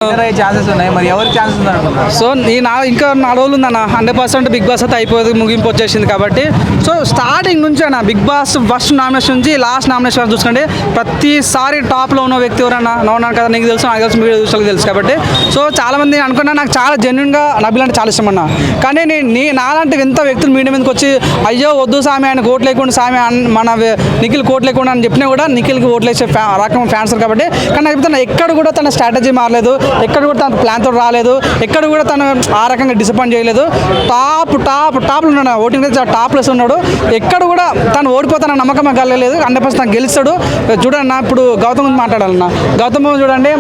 Chances ఉన్నాయి, మరి ఎవరికి ఛాన్సెస్ ఉంది అనుకుంటున్నారు? సో ఇంకా 4 రోజులు ఉందన్న. 100% బిగ్ బాస్ అయితే అయిపోతుంది, ముగింపు వచ్చేసింది కాబట్టి. సో స్టార్టింగ్ నుంచి అన్న బిగ్ బాస్ ఫస్ట్ నామినేషన్ నుంచి లాస్ట్ నామినేషన్ చూసుకుంటే ప్రతిసారి టాప్లో ఉన్న వ్యక్తి ఎవరన్నా నవ్వున్నాను కదా, నీకు తెలుసు, నాకు తెలుసు, మీరు తెలుసు కాబట్టి. సో చాలామంది అనుకున్నా నాకు చాలా జెన్యున్గా నబిల్ అంటే చాలా ఇష్టం అన్న. కానీ నాలాంటి ఎంత వ్యక్తులు మీడియా మీదకి వచ్చి అయ్యో వద్దు సామి ఆయన ఓట్లు లేకుండా సామి మన నిఖిల్ ఓట్లు లేకుండా అని చెప్పినా కూడా నిఖిల్కి ఓట్లు వేసే రకం ఫ్యాన్స్ కాబట్టి. కానీ నాకు చెప్తాను ఎక్కడ కూడా తన స్ట్రాటజీ మారలేదు, ఎక్కడ కూడా తన ప్లాన్తో రాలేదు, ఎక్కడ కూడా తను ఆ రకంగా డిసప్పాయింట్ చేయలేదు. టాప్లో ఉన్నాడు, ఓటింగ్ టాప్లో ఉన్నాడు. ఎక్కడ కూడా తను ఓడిపోతాన నమ్మకం కలగలేదు. 100% తను గెలుస్తాడు. చూడండి ఇప్పుడు గౌతమ్ గురించి మాట్లాడాలన్న. గౌతమ్ చూడండి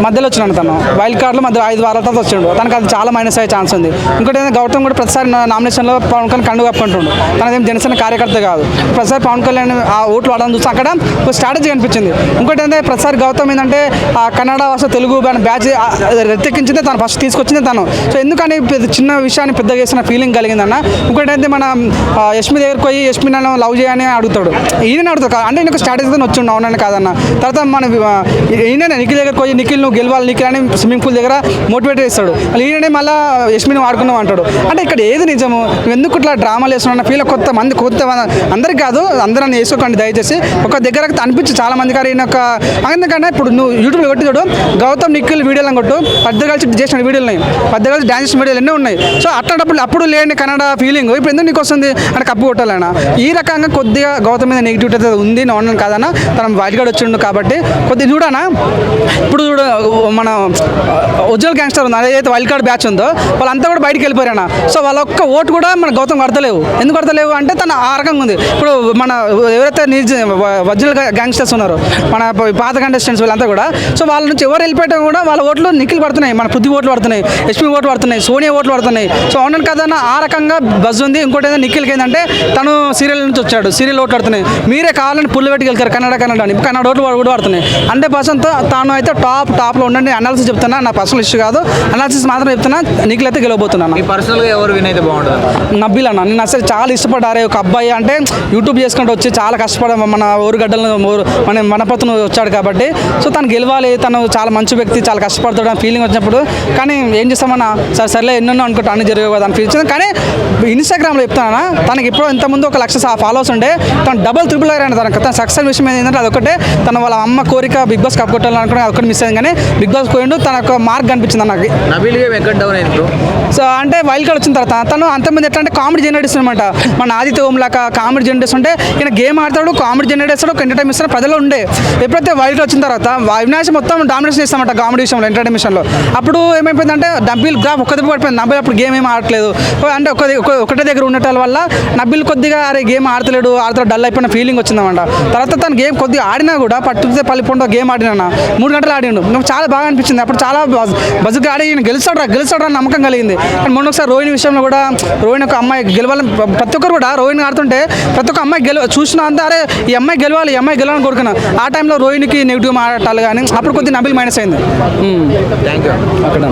మధ్యలో వచ్చినాడు, తను వైల్డ్ కార్డులో మధ్య 5 వారాల తర్వాత వచ్చాడు. తనకు అది చాలా మైనస్ అయ్యే ఛాన్స్ ఉంది. ఇంకోటి ఏంటంటే గౌతమ్ కూడా ప్రతిసారి నామినేషన్లో పవన్ కళ్యాణ్ కండు కప్పుకుంటుండు. తనదేం జనసేన కార్యకర్త కాదు. ప్రతిసారి పవన్ కళ్యాణ్ ఆ ఓట్లు వాడడం చూస్తే అక్కడ ఒక స్ట్రాటజీ కనిపించింది. ఇంకోటి ఏంటంటే ప్రతిసారి గౌతమ్ ఏంటంటే ఆ కన్నడ అసలు తెలుగు బ్యాచ్ రెత్తెక్కించిందే తను, ఫస్ట్ తీసుకొచ్చిందే తను. సో ఎందుకని చిన్న విషయాన్ని పెద్దగా చేసిన ఫీలింగ్ కలిగిందన్న. ఇంకోటి అయితే మన యష్మి దగ్గరికి పోయి యష్మి నన్ను లవ్ చేయని అడుగుతాడు. ఈయన అడుగుతాడు అంటే నేను ఒక స్ట్రాటజీతో వచ్చిండు, అవునని కాదన్న. తర్వాత మన ఈయన నిఖిల్ దగ్గరికి పోయి నిఖిల్ నువ్వు గెలవాలి నిఖిల్ అని స్విమ్మింగ్ పూల్ దగ్గర మోటివేట్ చేస్తాడు. ఈయననే మళ్ళీ యష్మిని వాడుకున్నావు అంటాడు. అంటే ఇక్కడ ఏది నిజము, నువ్వు ఎందుకు ఇట్లా డ్రామాలు వేస్తున్నావు ఫీల్ కొత్త అందరికి కాదు, అందరూ వేసుకోకండి దయచేసి. ఒక దగ్గర అనిపించి చాలా మంది కానీ ఎందుకంటే ఇప్పుడు నువ్వు యూట్యూబ్లో కొట్టి చూడు, గౌతమ్ నిఖిల్ వీడియోలను కొట్టు, పెద్దగా కలిసి చేసిన వీడియోలు ఉన్నాయి, పెద్దగా కలిసి డాన్స్ చేసిన వీడియోలు ఎన్నో ఉన్నాయి. సో అట్లాంటప్పుడు అప్పుడు లేని కన్నడ ఫీలింగ్ ఇప్పుడు ఎందుకు నీకు వస్తుంది అంటే కప్పు కొట్టాలన్నా. ఈ రకంగా కొద్దిగా గౌతమ్ మీద నెగిటివిటీ అయితే ఉంది, నోన్ కాదన్నా. తన వైట్ కార్డ్ వచ్చిండు కాబట్టి కొద్దిగా చూడనా. ఇప్పుడు చూడ మన ఒరిజినల్ గ్యాంగ్స్టర్ ఉంది, అదైతే వైల్డ్ కార్డ్ బ్యాచ్ ఉందో వాళ్ళంతా కూడా బయటికి వెళ్ళిపోయారన్న. సో వాళ్ళ ఒక్క ఓటు కూడా మన గౌతమ్ కడతలేవు. ఎందుకు కడతలేవు అంటే తన ఆ రకంగా ఉంది. ఇప్పుడు మన ఎవరైతే ఒరిజినల్ గ్యాంగ్స్టర్స్ ఉన్నారో మన పాత కంటెస్టెంట్స్ వీళ్ళంతా కూడా, సో వాళ్ళ నుంచి ఎవరు వెళ్ళిపోయడం కూడా వాళ్ళ ఓట్లు నిఖిల్ పడుతున్నాయి, మన పృథ్వీ ఓట్లు పడుతున్నాయి, ఎస్పీ ఓట్లు పడుతున్నాయి, సోనియా ఓట్లు పడుతున్నాయి. సో అవునని కదన్న ఆ రకంగా బజ్ ఉంది. ఇంకోటి ఏదైనా నిఖిల్కి ఏంటంటే తను సీరియల్ నుంచి వచ్చాడు, సీరియల్ ఓట్లు పడుతున్నాయి. మీరే కావాలని పుల్లు పెట్టుకు వెళ్తారు కన్నడ అని, కన్నడ ఓట్లు కూడా పడుతున్నాయి. 100% తాను అయితే టాప్లో ఉండండి. అనాలిసిస్ చెప్తున్నా, నా పర్సనల్ ఇష్యూ కాదు, అనాలిసిస్ మాత్రం చెప్తున్నా. నిఖిల్ అయితే గెలవబోతున్నాను. పర్సనల్గా ఎవరు విన్ అయితే బాగుంటుంది? నబిల్ అన్న. నేను అసలు చాలా ఇష్టపడ్డారే ఒక అబ్బాయి అంటే యూట్యూబ్ చేసుకుంటూ వచ్చి చాలా కష్టపడ మన ఊరుగడ్డలను మన మనపత్తును వచ్చాడు కాబట్టి. సో తను గెలవాలి, తను చాలా మంచి వ్యక్తి, చాలా కష్టపడతాడు అని ఫీలింగ్ వచ్చినప్పుడు. కానీ ఏం చేస్తామన్నా సరేలే ఎన్నెన్నో అనుకుంటా అన్ని జరిగే కదా అని ఫీల్ వచ్చింది. కానీ ఇన్స్టాగ్రామ్లో చెప్తానా, తనకి ఎప్పుడో ఇంతకుముందు 1 లక్ష ఫాలోవర్స్ ఉండే, తను డబుల్ ట్రిపుల్ అయ్యాడు. తన సక్సెస్ విషయం ఏంటంటే అదొకటే, తన వాళ్ళ అమ్మ కోరిక బిగ్ బాస్ కప్ కొట్టాలనుకుని అదొకటి మిస్ అయింది. కానీ బిగ్ బాస్ పోయిండు, తన ఒక మార్క్ కనిపించింది నాకు. నబిల్ ఎక్కడ డౌన్ అయింది? సో అంటే వైల్డ్ కార్డ్ వచ్చిన తర్వాత తను అంతమంది ఎట్లా అంటే కామెడీ జనరేట్ అనమాట. మన ఆదిత్య ఓం లాగా కామెడీ జనరేట్ ఉంటే ఈయన గేమ్ ఆడతాడు, కామెడీ జనరేట్ చేస్తాడు, ఒక ఎంటర్టైన్ ఇస్తాడు ప్రజలు ఉండే. ఎప్పుడైతే వైల్డ్ వచ్చిన తర్వాత అవినాష్ మొత్తం డామినేషన్ చేస్తామంట కామెడీ విషయంలో, ఎంటర్టైన్ విషయంలో. అప్పుడు ఏమైపోయిందంటే నబిల్ గ్రాఫ్ ఒక్క దగ్గర పడిపోయింది. నబిల్ అప్పుడు గేమ్ ఏం ఆడట్లేదు అంటే ఒకటే దగ్గర ఉండటం వల్ల నబిల్ కొద్దిగా అరే గేమ్ ఆడతలేడు డల్ అయిపోయిన ఫీలింగ్ వచ్చిందన్నమాట. తర్వాత తను గేమ్ కొద్దిగా ఆడినా కూడా పట్టుకుతే పల్లిపోండో గేమ్ ఆడినా 3 గంటలు ఆడిండు. నాకు చాలా బాగా అనిపించింది. అప్పుడు చాలా బజ్గా ఆడి గెలుస్తాడు అని నమ్మకం కలిగింది. కానీ మొన్న ఒకసారి రోహిణి విషయంలో కూడా రోహిణి ఒక అమ్మాయి గెలవాలని ప్రతి ఒక్కరు కూడా రోహిణి ఆడుతుంటే ప్రతి ఒక్క అమ్మాయి చూసినా అంతా అరే ఈ అమ్మాయి గెలవాలని కోరుకున్నా. ఆ టైంలో రోహిణికి నెగిటివ్ మాట్లాడాలి కానీ అప్పుడు కొద్దిగా నబిల్ మైనస్ అయింది. Thank you. అక్కడ